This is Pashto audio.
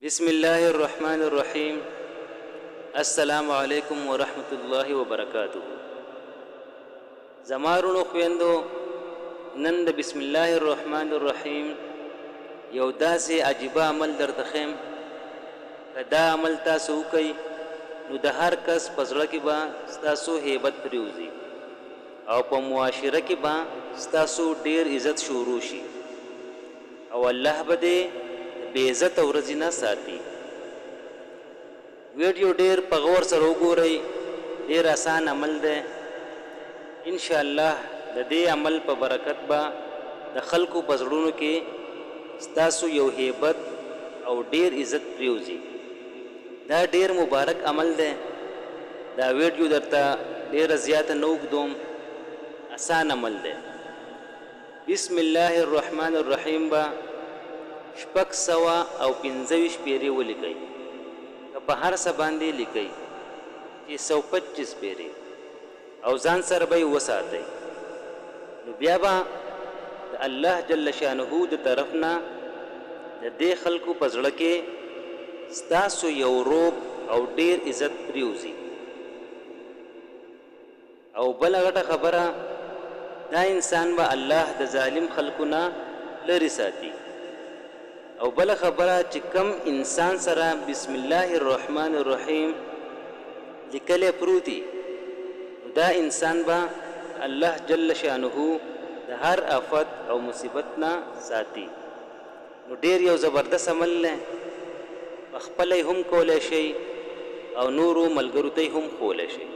بسم الله الرحمن الرحیم. السلام علیکم ورحمت الله وبرکاتہ. زمارونو خويندو، نن د بسم الله الرحمن الرحیم یو داسې عجیبه عمل درته ښیم. که دا عمل تاسو وکئ نو د هر کس په زړه کې به ستاسو هیبت پرېوځي او په معاشره کې به ستاسو ډیر عزت شروع شي او الله به دې بے عزت ورځې نه ساتي. ویډیو ډیر په غور سره وګورئ، ډیر آسان عمل دی. ان شاء الله د دې عمل په برکت به د خلکو په زړونو کې ستاسو یو هیبت او ډیر عزت پرېوځي. دا ډیر مبارک عمل دی. دا ویډیو درته ډیره زیاته نه اوږدوم، آسان عمل دی. بسم الله الرحمن الرحیم به 625 پیرې ولیکئ. که په هر څه باندې لیکئ چې 125 پیرې او ځان سره به یې وساتئ، نو بیا به د الله جل شانه د طرف نه د دې خلکو په زړه کې ستاسو یو روب او ډیر عزت پرېوځي. او بله غټه خبره، دا انسان به الله د ظالم خلکو نه لرې ساتي. او بل خبره چې کم انسان سره بسم الله الرحمن الرحیم لیکلی پروتي، دا انسان به الله جل شانه د هر آفت او مصیبت نه ساتي. نو ډیر یو زبردست عمل دی. خپله هم کولی شئ او نورو ملګرو ته هم ښوولی شئ.